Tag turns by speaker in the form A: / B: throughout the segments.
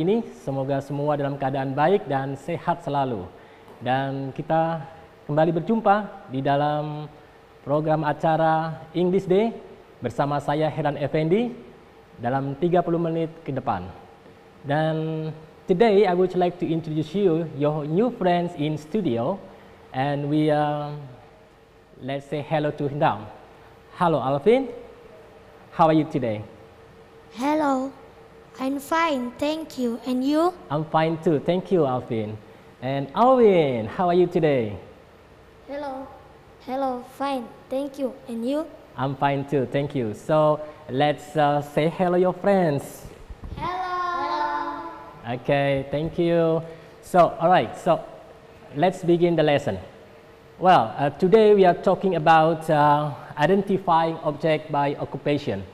A: ini. Semoga semua dalam keadaan baik dan sehat selalu. Dan kita kembali berjumpa di dalam program acara English Day bersama saya Heran Effendi dalam 30 menit ke depan. Dan today I would like to introduce you your new friends in studio, and we let's say hello to him. Hello Alvin, how are you today?
B: Hello, I'm fine, thank you. And you?
A: I'm fine too, thank you Alvin. And Alvin, how are you today?
B: Hello, fine, thank you. And you?
A: I'm fine too, thank you. So let's say hello your friends.
B: Hello.
A: Okay, thank you. So alright, so let's begin the lesson. Well, today we are talking about identifying object by occupation.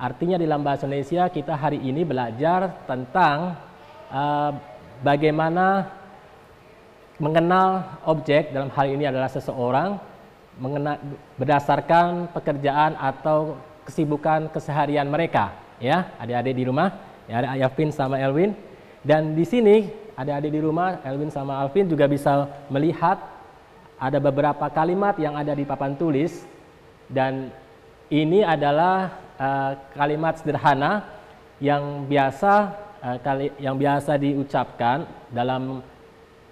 A: Artinya dalam bahasa Indonesia kita hari ini belajar tentang bagaimana mengenal objek, dalam hal ini adalah seseorang, berdasarkan pekerjaan atau kesibukan keseharian mereka. Ya, adik-adik di rumah, ya, ada Alvin sama Elwin. Dan di sini adik-adik di rumah, Elwin sama Alvin juga bisa melihat ada beberapa kalimat yang ada di papan tulis, dan ini adalah kalimat sederhana yang biasa diucapkan dalam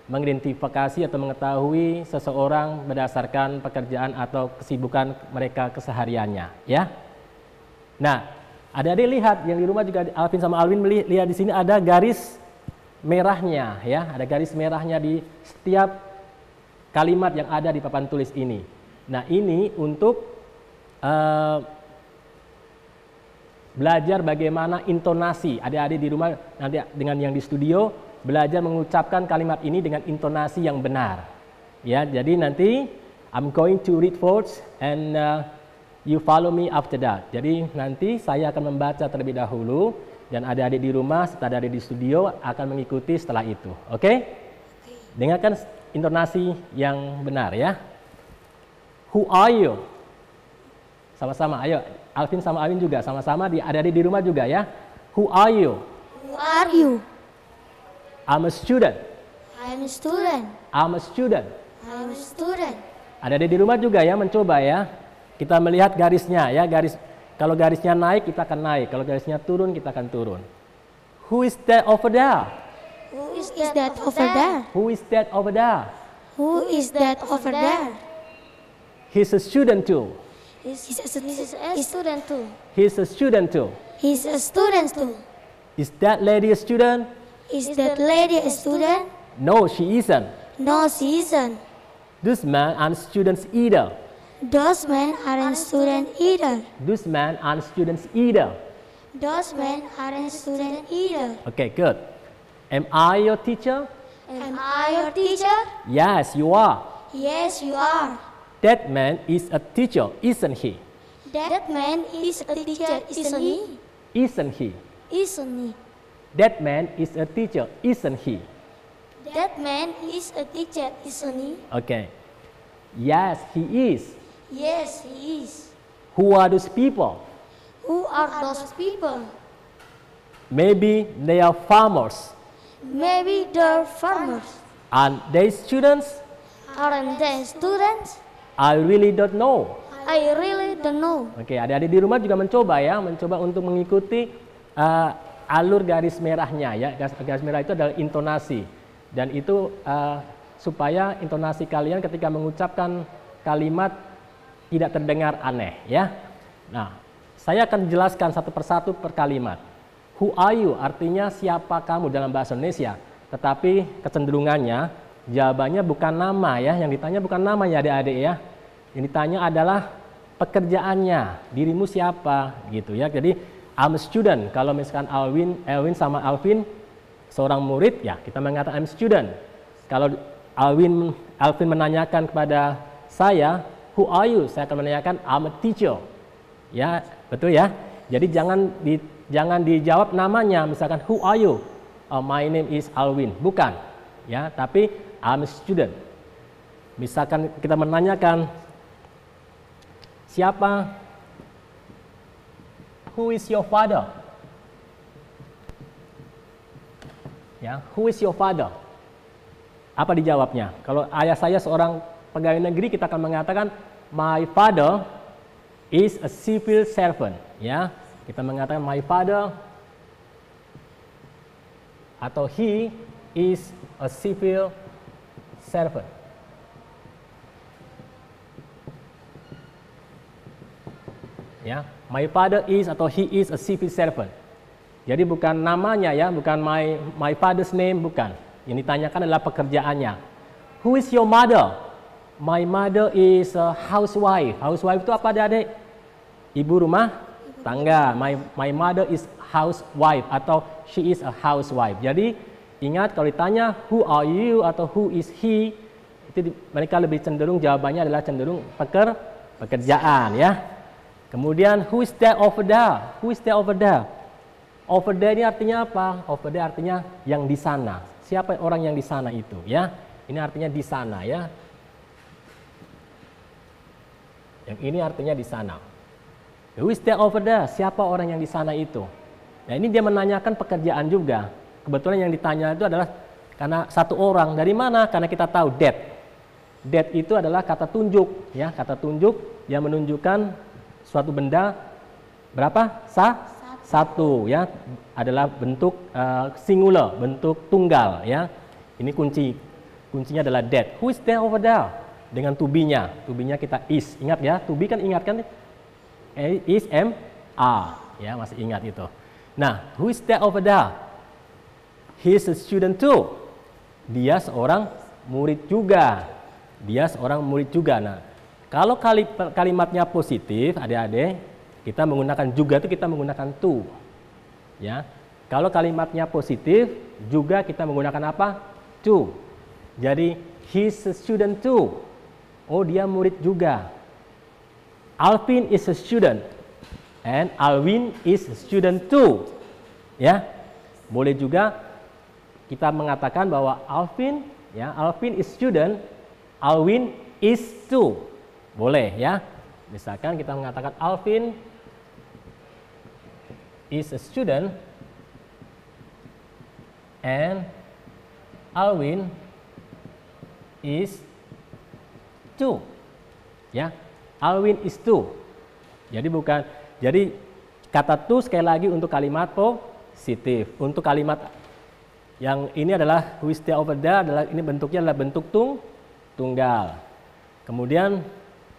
A: mengidentifikasi atau mengetahui seseorang berdasarkan pekerjaan atau kesibukan mereka kesehariannya, ya. Nah, adik-adik lihat yang di rumah juga, Alvin sama Alwin lihat di sini ada garis merahnya, ya, ada garis merahnya di setiap kalimat yang ada di papan tulis ini. Nah, ini untuk belajar bagaimana intonasi. Adik-adik di rumah nanti dengan yang di studio belajar mengucapkan kalimat ini dengan intonasi yang benar. Ya, jadi nanti I'm going to read first and you follow me after that. Jadi nanti saya akan membaca terlebih dahulu dan adik-adik di rumah serta adik-adik di studio akan mengikuti setelah itu. Oke? Dengarkan intonasi yang benar ya. Who are you? Sama-sama, ayo. Alvin sama Alwin juga sama-sama, adik-adik di rumah juga ya. Who are you?
B: Who are you?
A: I'm a student.
B: I'm a student.
A: I'm a student.
B: I'm a student.
A: Adik-adik di rumah juga ya mencoba ya. Kita melihat garisnya ya, kalau garisnya naik kita akan naik, kalau garisnya turun kita akan turun. Who is that over there?
B: Who is that over there?
A: Who is that over there?
B: Who is that over there?
A: He's a student too.
B: He's a student too.
A: He's a student too.
B: He's a student too.
A: Is that lady a student?
B: Is that lady a student?
A: No, she isn't.
B: No, she isn't.
A: Those men aren't students either.
B: Those men aren't students either.
A: Those men aren't students either.
B: Those men aren't students either.
A: Okay, good. Am I your teacher?
B: Am I your teacher?
A: Yes, you are.
B: Yes, you are.
A: That man is a teacher, isn't he?
B: That man is a teacher, isn't he?
A: Isn't he?
B: Isn't he?
A: That man is a teacher, isn't he?
B: That man is a teacher, isn't he?
A: Okay. Yes, he is.
B: Yes, he is.
A: Who are those people?
B: Who are those people?
A: Maybe they are farmers.
B: Maybe they're farmers.
A: Aren't they students?
B: Aren't they students?
A: I really don't know.
B: I really don't know.
A: Oke, adik-adik di rumah juga mencoba untuk mengikuti alur garis merahnya ya. Garis merah itu adalah intonasi, dan itu supaya intonasi kalian ketika mengucapkan kalimat tidak terdengar aneh ya. Nah, saya akan jelaskan satu persatu per kalimat. Who are you artinya siapa kamu dalam bahasa Indonesia, tetapi kecenderungannya jawabannya bukan nama ya, yang ditanya bukan namanya adik-adik ya. Yang ditanya adalah pekerjaannya, dirimu siapa gitu ya. Jadi I'm a student, kalau misalkan Elwin sama Alvin seorang murid ya kita mengatakan I'm a student. Kalau Alvin menanyakan kepada saya, who are you? Saya akan menanyakan I'm a teacher. Ya, betul ya. Jadi jangan dijawab namanya, misalkan who are you? Oh, my name is Alvin. Bukan. Ya, tapi I'm a student. Misalkan kita menanyakan siapa? Who is your father? Ya, who is your father? Apa dijawabnya? Kalau ayah saya seorang pegawai negeri, kita akan mengatakan my father is a civil servant. Ya, kita mengatakan my father atau he is a civil servant. Ya, my father is atau he is a civil servant. Jadi bukan namanya ya, bukan my father's name, bukan. Yang ditanyakan adalah pekerjaannya. Who is your mother? My mother is a housewife. Housewife itu apa adik-adik? Ibu rumah tangga. My mother is housewife atau she is a housewife. Jadi ingat kalau ditanya who are you atau who is he, itu mereka lebih cenderung jawabannya adalah cenderung pekerjaan ya. Kemudian who is there over there? Who is there over there? Over there ini artinya apa? Over there artinya yang di sana. Siapa orang yang di sana itu ya? Ini artinya di sana ya. Yang ini artinya di sana. Who is there over there? Siapa orang yang di sana itu? Nah, ini dia menanyakan pekerjaan juga. Kebetulan yang ditanya itu adalah karena satu orang. Dari mana? Karena kita tahu that. That itu adalah kata tunjuk ya, kata tunjuk yang menunjukkan suatu benda berapa? Satu ya, adalah bentuk singular, bentuk tunggal ya. Ini kuncinya adalah that. Who is there over there? Dengan to be-nya. To be-nya kita is. Ingat ya, to be kan ingat kan? Is, am, are. Ya, masih ingat itu. Nah, who is there over there? He is a student too. Dia seorang murid juga. Dia seorang murid juga. Nah, kalau kalimatnya positif, adik-adik, kita menggunakan juga itu kita menggunakan to. Ya. Kalau kalimatnya positif, juga kita menggunakan apa? To. Jadi, he's a student too. Oh, dia murid juga. Alvin is a student. And Alwin is a student too. Ya. Boleh juga kita mengatakan bahwa Alvin is student, Alwin is too. Boleh ya. Misalkan kita mengatakan Alvin is a student and Alwin is too. Ya. Alwin is too. Jadi kata to sekali lagi untuk kalimat positif. Untuk kalimat yang ini adalah who is there over there adalah ini bentuknya adalah bentuk tunggal. Kemudian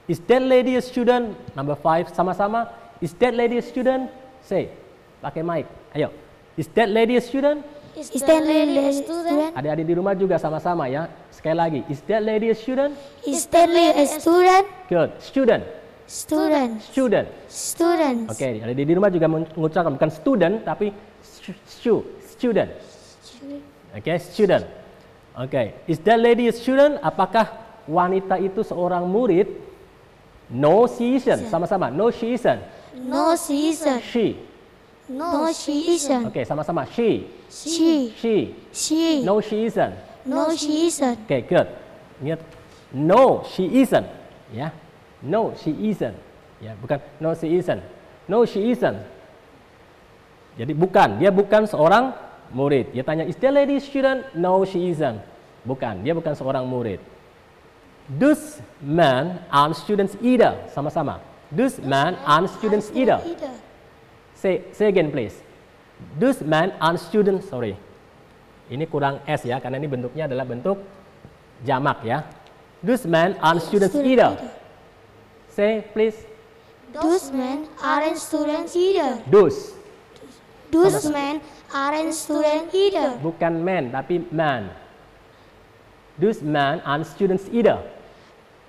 A: is that lady a student? Number 5 sama-sama. Is that lady a student? Say, pakai mic. Ayo. Is that lady a student?
B: Is that lady a student?
A: Adik-adik di rumah juga sama-sama ya. Sekali lagi. Is that lady a student?
B: Is that lady a student?
A: Good. Student.
B: Student.
A: Student.
B: Student.
A: Oke, adik di rumah juga mengucapkan bukan student tapi student. Oke, student. Oke. Is that lady a student? Apakah wanita itu seorang murid? No, she isn't. Sama-sama. No, she isn't.
B: No, she isn't.
A: She.
B: No, she isn't.
A: Oke, sama-sama. She.
B: She.
A: She.
B: She.
A: No, she isn't.
B: No, she isn't.
A: Oke, good. Ingat. No, she isn't. Ya. No, she isn't. Ya, bukan no, she isn't. No, she isn't. Jadi bukan. Dia bukan seorang murid. Dia tanya, is that lady a student? No, she isn't. Bukan. Dia bukan seorang murid. Those men aren't students either. Sama-sama. Those men aren't students either. Say again please. Those men aren't students. Sorry. Ini kurang S ya, karena ini bentuknya adalah bentuk jamak ya. Those men aren't students either. Say please.
B: Those men aren't students either.
A: Those.
B: Those men aren't students either.
A: Bukan men, tapi man. Those men aren't students either.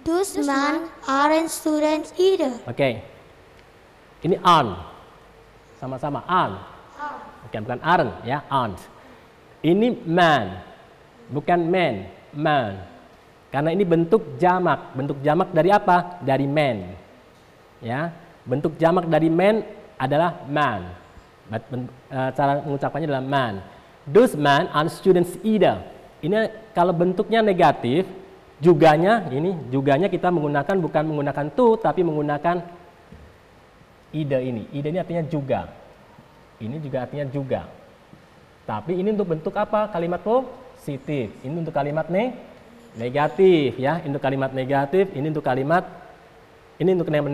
B: Those men aren't students either.
A: Oke. Ini aren't. Sama-sama aren't. Bukan aren't ya, aren't. Ini man. Bukan man, man. Karena ini bentuk jamak. Bentuk jamak dari apa? Dari man. Ya. Bentuk jamak dari man adalah man. Cara mengucapkannya adalah man. Those men aren't students either. Ini kalau bentuknya negatif, juganya kita menggunakan bukan menggunakan to tapi menggunakan ide ini. Ide ini artinya juga. Ini juga artinya juga. Tapi ini untuk bentuk apa? Kalimat positif. Ini untuk kalimat negatif ya. Ini untuk kalimat negatif, ini untuk kalimat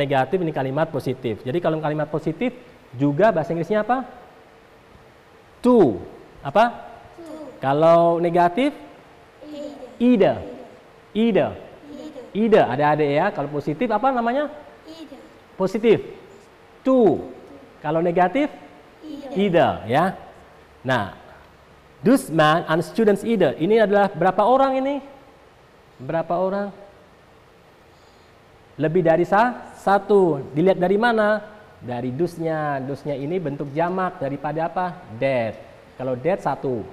A: negatif, ini kalimat positif. Jadi kalau kalimat positif juga bahasa Inggrisnya apa? To. Apa? To. Kalau negatif? Either. Either. Either. Ada ya. Kalau positif apa namanya? Either. Positif. To. Kalau negatif? Either ya. Nah, those man and students either. Ini adalah berapa orang ini? Berapa orang? Lebih dari satu. Dilihat dari mana? Dari those-nya. Those-nya ini bentuk jamak daripada apa? That. Kalau that satu.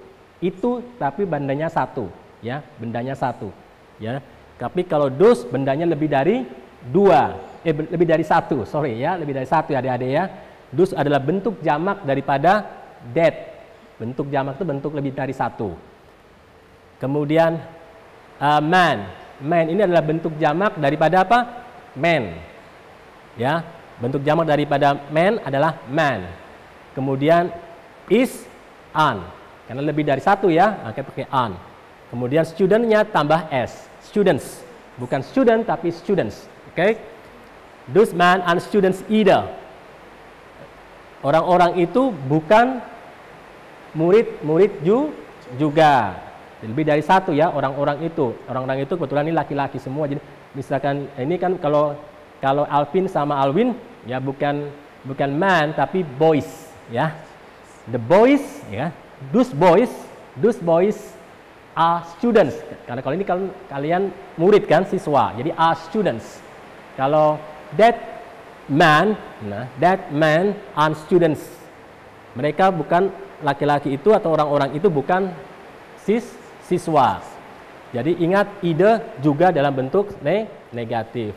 A: Itu tapi bendanya satu, ya. Bendanya satu, ya. Tapi kalau those bendanya lebih dari dua. Lebih dari satu. Sorry ya, lebih dari satu ya adik-adik ya. Those adalah bentuk jamak daripada that. Bentuk jamak itu bentuk lebih dari satu. Kemudian man. Man ini adalah bentuk jamak daripada apa? Man. Ya, bentuk jamak daripada man adalah man. Kemudian is, an. Karena lebih dari satu ya, kita pakai an. Kemudian student-nya tambah s. Students. Bukan student tapi students. Oke. Those man and students either. Orang-orang itu bukan murid-murid juga. Lebih dari satu ya orang-orang itu. Orang-orang itu kebetulan ini laki-laki semua. Jadi misalkan ini kan kalau Alvin sama Alwin ya bukan man tapi boys ya. The boys ya. Those boys are students. Karena kalau ini kalian murid kan siswa. Jadi are students. Kalau that man and students. Mereka bukan laki-laki itu atau orang-orang itu bukan siswa. Jadi ingat either juga dalam bentuk negatif.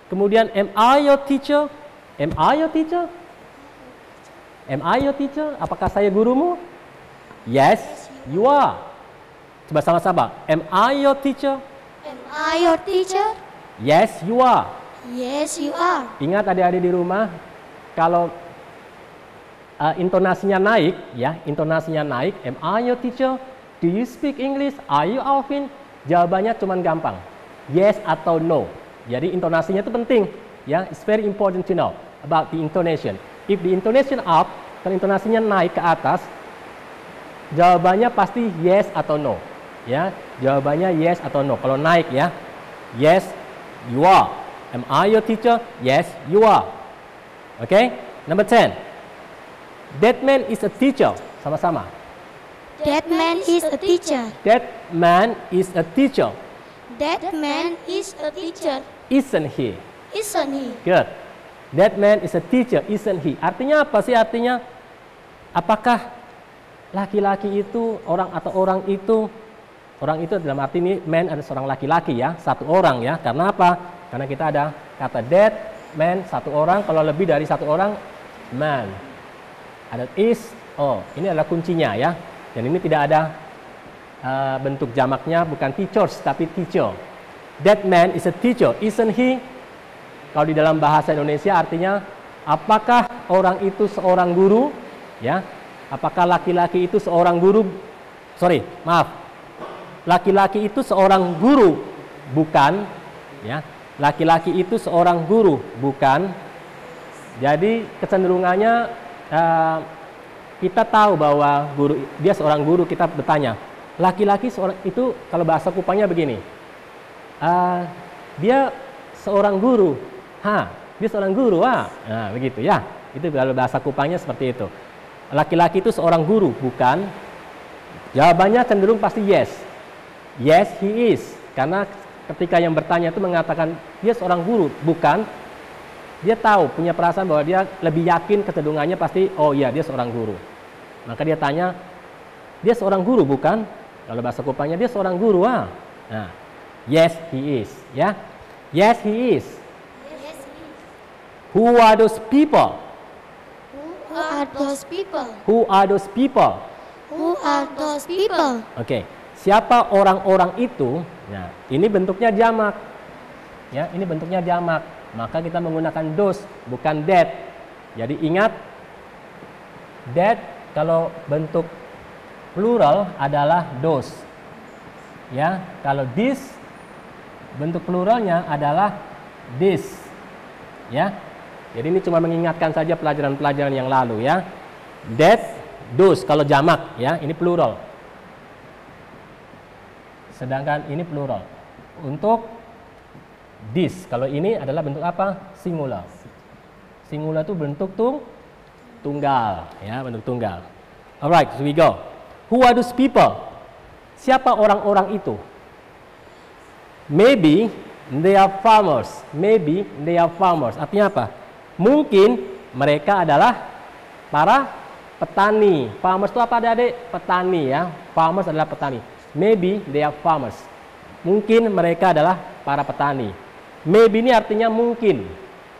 A: Kemudian am I your teacher? Am I your teacher? Am I your teacher? Apakah saya gurumu? Yes, you are. Coba sama-sama. Am I your teacher?
B: Am I your teacher?
A: Yes, you are.
B: Yes, you are.
A: Ingat adik-adik di rumah, kalau intonasinya naik, ya, intonasinya naik. Am I your teacher? Do you speak English? Are you Alvin? Jawabannya cuma gampang, yes atau no. Jadi intonasinya itu penting, ya. It's very important to know about the intonation. If the intonation up, kalau intonasinya naik ke atas, jawabannya pasti yes atau no, ya. Jawabannya yes atau no. Kalau naik ya, yes, you are. Am I your teacher? Yes, you are. Okay. Number 10. That man is a teacher. Sama-sama.
B: That man is a teacher.
A: That man is a teacher.
B: That man is a teacher.
A: Isn't he?
B: Isn't he?
A: Good. That man is a teacher, isn't he? Artinya apa sih? Artinya apakah laki-laki itu orang atau orang itu dalam arti ini man ada seorang laki-laki ya, satu orang ya. Karena apa? Karena kita ada kata that man satu orang, kalau lebih dari satu orang man. Ada is, ini adalah kuncinya ya. Dan ini tidak ada bentuk jamaknya, bukan teachers tapi teacher. That man is a teacher, isn't he? Kalau di dalam bahasa Indonesia artinya apakah orang itu seorang guru? Ya, apakah laki-laki itu seorang guru? Sorry, maaf. Laki-laki itu seorang guru, bukan? Ya, laki-laki itu seorang guru, bukan? Jadi kecenderungannya kita tahu bahwa dia seorang guru, kita bertanya, laki-laki seorang itu kalau bahasa Kupangnya begini, dia seorang guru, dia seorang guru, nah begitu ya, itu kalau bahasa Kupangnya seperti itu. Laki-laki itu seorang guru, bukan? Jawabannya cenderung pasti yes, yes he is, karena ketika yang bertanya itu mengatakan dia seorang guru, bukan? Dia tahu, punya perasaan bahwa dia lebih yakin kecenderungannya pasti, oh iya dia seorang guru. Maka dia tanya, dia seorang guru bukan? Kalau bahasa Kupangnya dia seorang guru, Nah, yes he is, ya. Yes he is.
B: Yes, he is.
A: Who are those people?
B: Who are those people?
A: Who are those people?
B: Who are those people?
A: Oke, siapa orang-orang itu? Nah, ini bentuknya jamak. Ya, ini bentuknya jamak. Maka kita menggunakan those, bukan that. Jadi ingat, that kalau bentuk plural adalah those. Ya, kalau this bentuk pluralnya adalah this. Ya. Jadi ini cuma mengingatkan saja pelajaran-pelajaran yang lalu ya. That, those kalau jamak ya, ini plural. Sedangkan ini plural. Untuk this, kalau ini adalah bentuk apa? Singular. Singular itu bentuk tunggal, ya, bentuk tunggal. Alright, so we go. Who are those people? Siapa orang-orang itu? Maybe they are farmers. Maybe they are farmers. Artinya apa? Mungkin mereka adalah para petani. Farmers itu apa, adik-adik? Petani ya. Farmers adalah petani. Maybe they are farmers. Mungkin mereka adalah para petani. Maybe ini artinya mungkin.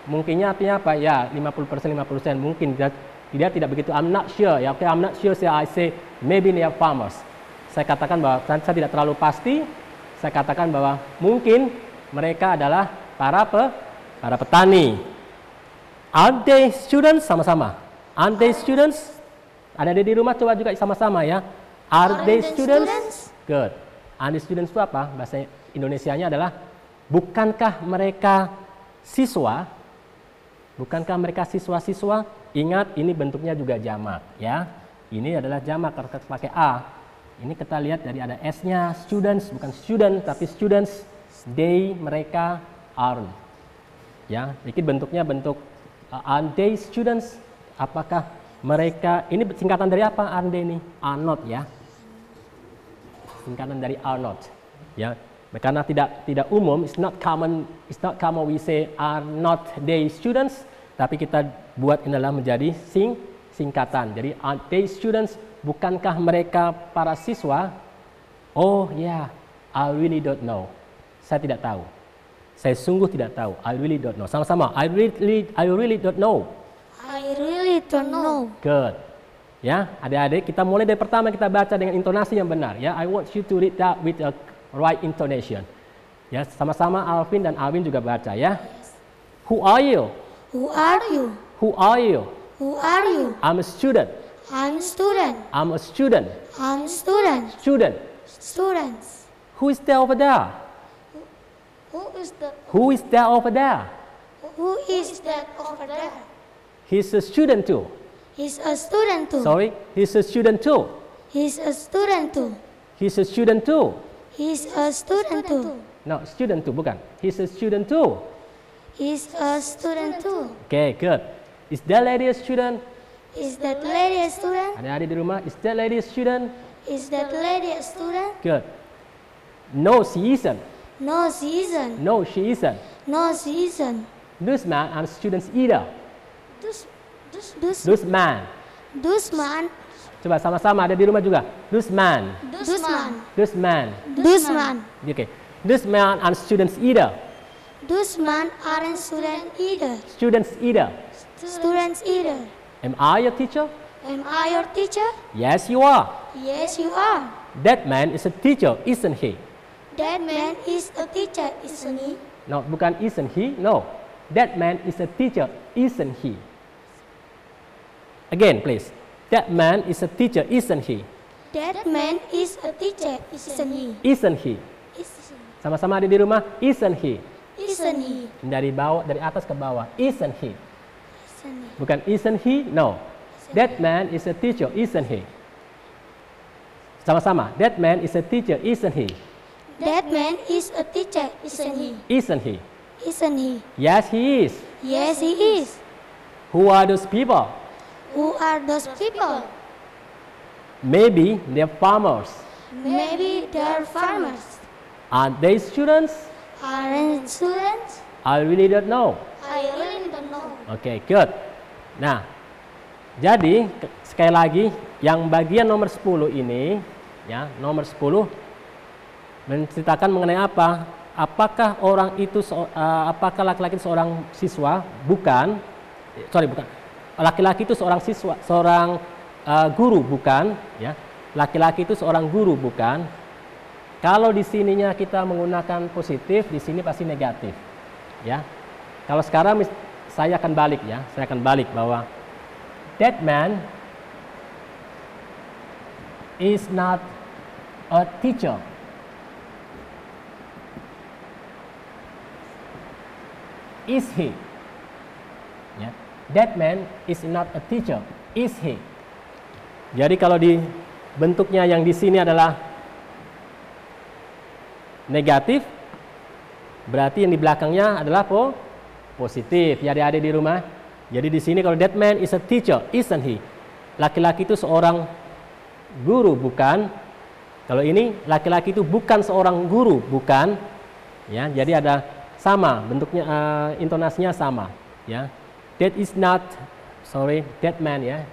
A: Mungkinnya artinya apa? Ya, 50%, 50%. Mungkin dia tidak begitu. I'm not sure. Ya, okay, I'm not sure. So I say maybe they are farmers. Saya katakan bahwa saya tidak terlalu pasti. Saya katakan bahwa mungkin mereka adalah para petani. Are they students? Sama-sama. Are they students? Ada di rumah coba juga sama-sama ya. Are they students? Good. Are they students itu apa? Bahasa Indonesianya adalah bukankah mereka siswa? Bukankah mereka siswa-siswa? Ingat, ini bentuknya juga jamak ya. Ini adalah jamak kalau pakai A. Ini kita lihat dari ada S-nya, students, bukan student tapi students. They, mereka, are. Ya, sedikit bentuknya bentuk are they students? Apakah mereka, ini singkatan dari apa? Are they ini? Are not ya. Singkatan dari are not. Ya. Karena tidak umum, it's not common we say are not they students, tapi kita buat ini adalah menjadi singkatan. Jadi are they students, bukankah mereka para siswa? Oh ya, yeah, I really don't know. Saya tidak tahu. Saya sungguh tidak tahu. I really don't know. Sama-sama. I really don't know.
B: I really don't know.
A: Good. Ya, adik-adik, kita mulai dari pertama kita baca dengan intonasi yang benar. Ya, I want you to read that with a right intonation. Ya, sama-sama Alvin dan Alvin juga baca ya. Who are you?
B: Who are you?
A: Who are you?
B: Who are you?
A: I'm a student.
B: I'm student.
A: I'm a student.
B: I'm student.
A: Student.
B: Students.
A: Who is there over there? Who is there over there?
B: Who is that over there?
A: He's a student too.
B: He's a student too.
A: Sorry, he's a student too.
B: He's a student too.
A: He's a student too.
B: He's a student too.
A: No, student too, bukan. He's a student too.
B: He's a student too.
A: Okay, good. Is that lady a student?
B: Is that lady a student?
A: Adik-adik di rumah, is that lady a student?
B: Is that lady a student?
A: Good. No, she isn't.
B: No, she isn't.
A: No, she isn't.
B: No, she isn't.
A: Those men are students either.
B: Those
A: man. Coba sama-sama ada di rumah juga. Those man. Okay. Those men are students either.
B: Those men aren't students either.
A: Students either.
B: Students either.
A: Am I your teacher?
B: Am I your teacher?
A: Yes, you are.
B: Yes, you are.
A: That man is a teacher, isn't he?
B: That man is a teacher, isn't he?
A: No, bukan isn't he. No. That man is a teacher, isn't he? Again, please. That man is a teacher, isn't he?
B: That man is a teacher, isn't he?
A: Isn't he? Sama-sama ada di rumah. Isn't he?
B: Isn't he?
A: Dari bawah, dari atas ke bawah. Isn't he?
B: Isn't he?
A: Bukan isn't he? No. That man is a teacher, isn't he? Sama-sama. That man is a teacher, isn't he?
B: That man is a teacher, isn't he?
A: Isn't he?
B: Isn't he?
A: Yes, he is.
B: Yes, he is.
A: Who are those people?
B: Who are those people?
A: Maybe they're farmers.
B: Maybe they are farmers.
A: Aren't they students?
B: Aren't students?
A: I really don't know.
B: I really don't know.
A: Okay, good. Nah, jadi sekali lagi yang bagian nomor 10 ini, ya, nomor 10 menceritakan mengenai apa? Apakah orang itu, apakah laki-laki itu seorang siswa? Bukan. Sorry, bukan. Laki-laki itu seorang siswa, seorang guru, bukan. Ya, laki-laki itu seorang guru, bukan. Kalau di sininya kita menggunakan positif, di sini pasti negatif. Ya, kalau sekarang saya akan balik, ya, saya akan balik bahwa that man is not a teacher. Is he? Ya. That man is not a teacher. Is he? Jadi kalau di bentuknya yang di sini adalah negatif, berarti yang di belakangnya adalah positif. Ya adik-adik di rumah. Jadi di sini kalau that man is a teacher, isn't he? Laki-laki itu seorang guru, bukan? Kalau ini laki-laki itu bukan seorang guru, bukan? Ya, jadi ada sama bentuknya, intonasinya sama. Ya, that is not, sorry, that man ya.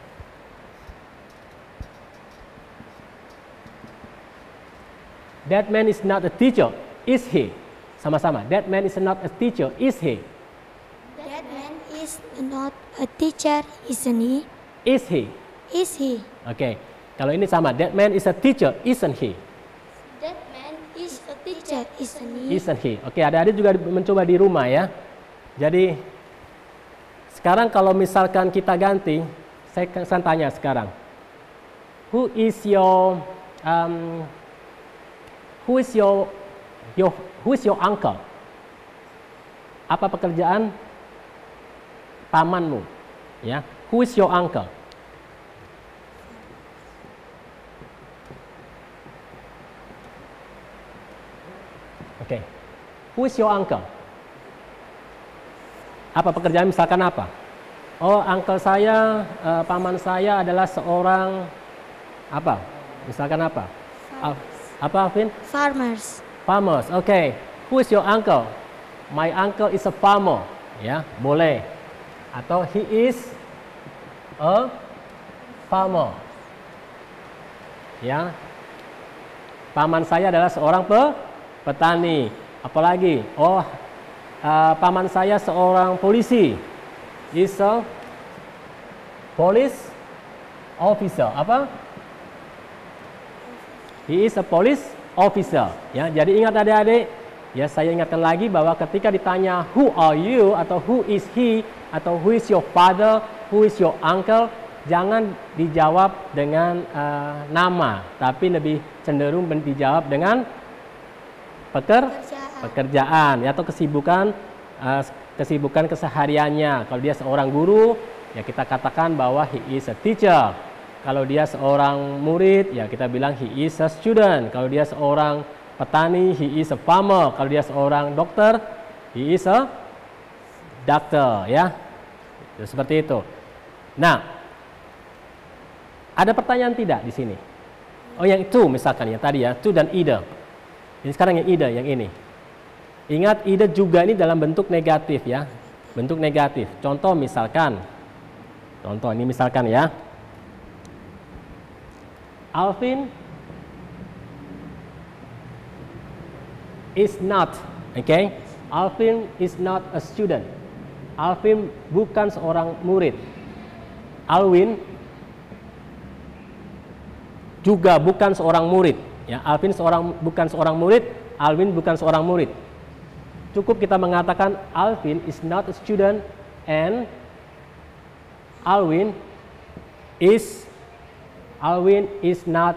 A: That man is not a teacher, is he? Sama-sama. That man is not a teacher, is he?
B: That man is not a teacher, isn't he?
A: Is he?
B: Is he?
A: Oke. Kalau ini sama. That man is a teacher, isn't he?
B: That man is a teacher, isn't he?
A: Isn't he? Oke, adik-adik juga mencoba di rumah ya. Jadi sekarang kalau misalkan kita ganti, saya tanya sekarang. Who is your uncle? Apa pekerjaan pamanmu? Ya, who is your uncle? Oke, who is your uncle? Apa pekerjaan, misalkan apa? Oh, uncle saya, paman saya adalah seorang apa? Misalkan apa? Apa, Alvin?
B: Farmers.
A: Farmers, oke. Who is your uncle? My uncle is a farmer. Ya, boleh. Atau he is a farmer. Ya, paman saya adalah seorang petani. Apalagi, oh, paman saya seorang polisi. Is a police officer. Apa? He is a police officer. Ya, jadi ingat adik-adik. Ya, saya ingatkan lagi bahwa ketika ditanya who are you atau who is he atau who is your father, who is your uncle, jangan dijawab dengan nama, tapi lebih cenderung dijawab dengan pekerjaan ya, atau kesibukan kesehariannya. Kalau dia seorang guru, ya kita katakan bahwa he is a teacher. Kalau dia seorang murid, ya kita bilang he is a student. Kalau dia seorang petani, he is a farmer. Kalau dia seorang dokter, he is a doctor, ya. Seperti itu. Nah, ada pertanyaan tidak di sini? Oh, yang itu misalkan ya tadi ya, to dan either. Ini sekarang yang either, yang ini. Ingat, either juga ini dalam bentuk negatif ya. Bentuk negatif. Contoh misalkan. Contoh ini misalkan ya. Alvin is not, okay? Alvin is not a student. Alvin bukan seorang murid. Alwin juga bukan seorang murid. Ya, Alvin bukan seorang murid. Alwin bukan seorang murid. Cukup kita mengatakan Alvin is not a student and Alwin is not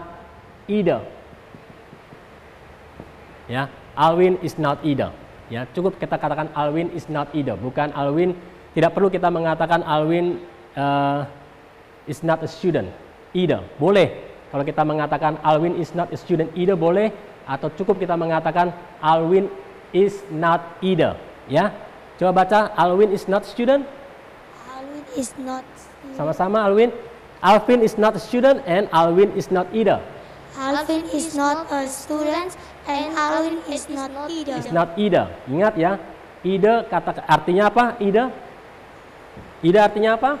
A: either. Ya, Alwin is not either. Ya, cukup kita katakan Alwin is not either. Bukan Alwin, tidak perlu kita mengatakan Alwin is not a student either. Boleh. Kalau kita mengatakan Alwin is not a student either boleh, atau cukup kita mengatakan Alwin is not either. Ya, coba baca Alwin is not student.
B: Alwin is not.
A: Sama-sama Alwin. Alvin is not a student and Alwin is not either.
B: Alvin is not a student and Alwin is not either.
A: Is not either. Ingat ya, either kata artinya apa? Either. Either artinya apa?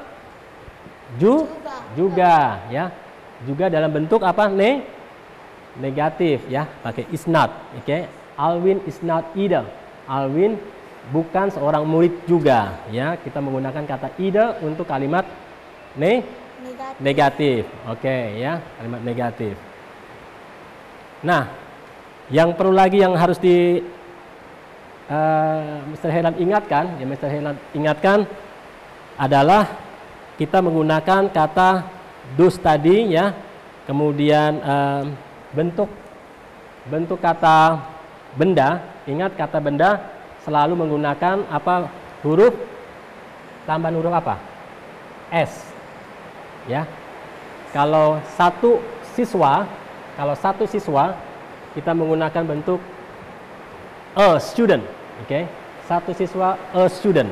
A: Juga ya. Juga dalam bentuk apa? Negatif ya, pakai is not. Oke, okay? Alwin is not either. Alwin bukan seorang murid juga ya. Kita menggunakan kata either untuk kalimat negatif. Oke, okay, ya, kalimat negatif. Nah, yang perlu lagi yang harus di Mr. Helan ingatkan, ya Mr. Helan ingatkan adalah kita menggunakan kata those tadi ya. Kemudian bentuk kata benda, ingat kata benda selalu menggunakan apa, huruf tambahan huruf apa? S. Ya. Kalau satu siswa kita menggunakan bentuk a student, oke? Satu siswa, a student.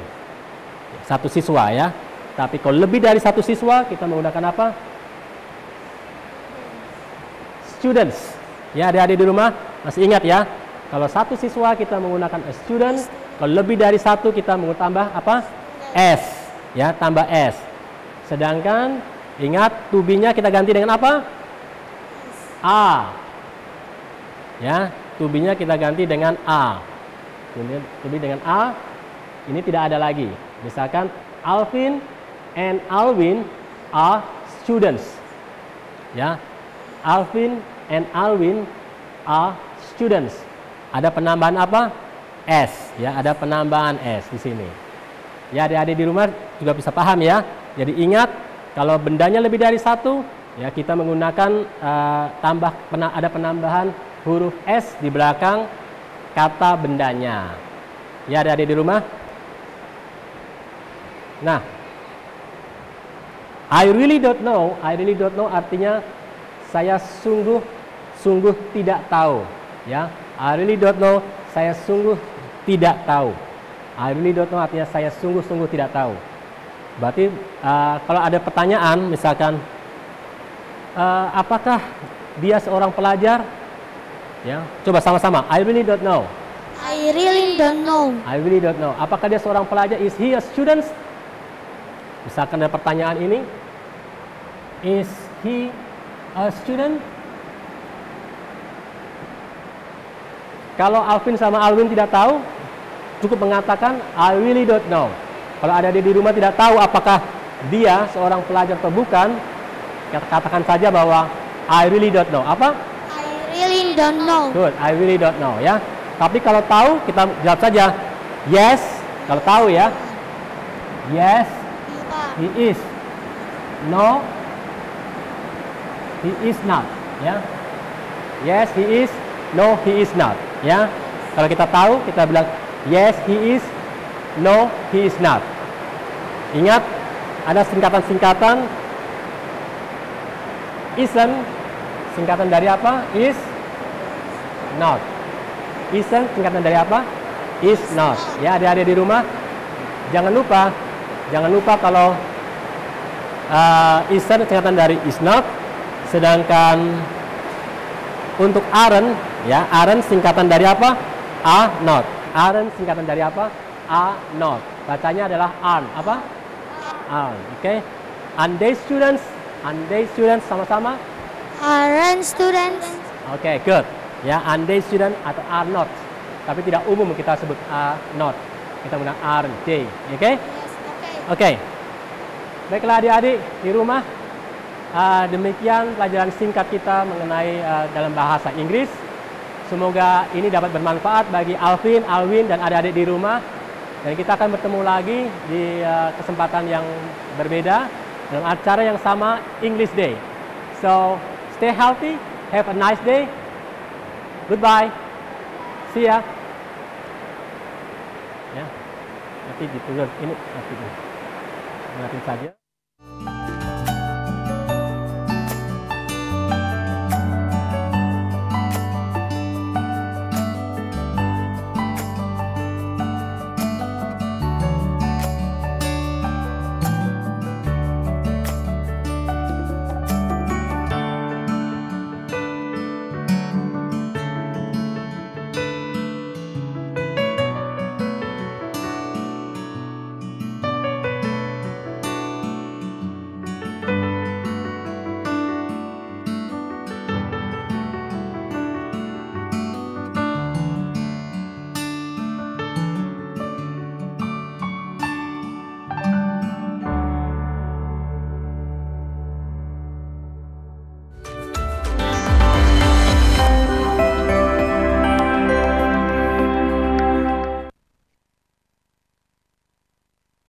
A: Satu siswa ya. Tapi kalau lebih dari satu siswa kita menggunakan apa? Students. Ya, adik-adik di rumah masih ingat ya? Kalau satu siswa kita menggunakan a student, kalau lebih dari satu kita tambah apa? S. Ya, tambah S. Sedangkan ingat to be-nya kita ganti dengan apa? A. Ya, to be-nya kita ganti dengan A. Kemudian to be dengan A, ini tidak ada lagi. Misalkan Alvin and Alwin are students. Ya, Alvin and Alwin are students. Ada penambahan apa? S. Ya, ada penambahan S di sini. Ya, adik-adik di rumah juga bisa paham ya. Jadi ingat, kalau bendanya lebih dari satu, ya kita menggunakan ada penambahan huruf S di belakang kata bendanya. Ya, adik-adik di rumah. Nah, I really don't know artinya saya sungguh tidak tahu. Ya, I really don't know, saya sungguh tidak tahu. I really don't know artinya saya sungguh tidak tahu. Berarti kalau ada pertanyaan, misalkan apakah dia seorang pelajar? Ya, coba sama-sama. I really don't know.
B: I really don't know.
A: I really don't know. Apakah dia seorang pelajar? Is he a student? Misalkan ada pertanyaan ini, is he a student? Kalau Alvin sama Alwin tidak tahu, cukup mengatakan I really don't know. Kalau ada di rumah tidak tahu apakah dia seorang pelajar atau bukan, katakan saja bahwa I really don't know. Apa?
B: I really don't know.
A: Good, I really don't know ya. Tapi kalau tahu kita jawab saja yes. Kalau tahu ya, yes, he is. No, he is not. Ya, yes, he is. No, he is not. Ya, kalau kita tahu kita bilang yes, he is. No, he is not. Ingat, ada singkatan-singkatan. Isn't, singkatan dari apa? Is not. Isn't, singkatan dari apa? Is not. Ya, adik-adik di rumah, jangan lupa kalau isn't singkatan dari is not. Sedangkan untuk aren't, ya, aren't singkatan dari apa? Are not. Aren't singkatan dari apa? Are not. Bacanya adalah aren't. Apa? Aren't. Oke. Aren't they students? Aren't they students sama-sama?
B: Aren't students?
A: Oke, good. Ya, aren't they students atau are not. Tapi tidak umum kita sebut are not. Kita menggunakan aren't they. Oke?
B: Yes, okay.
A: Oke. Baiklah adik-adik di rumah. Demikian pelajaran singkat kita mengenai dalam bahasa Inggris. Semoga ini dapat bermanfaat bagi Alvin, Alwin, dan adik-adik di rumah. Dan kita akan bertemu lagi di kesempatan yang berbeda dalam acara yang sama, English Day. So, stay healthy, have a nice day. Goodbye. See ya. Ya. Nanti ditulis ini nanti saja.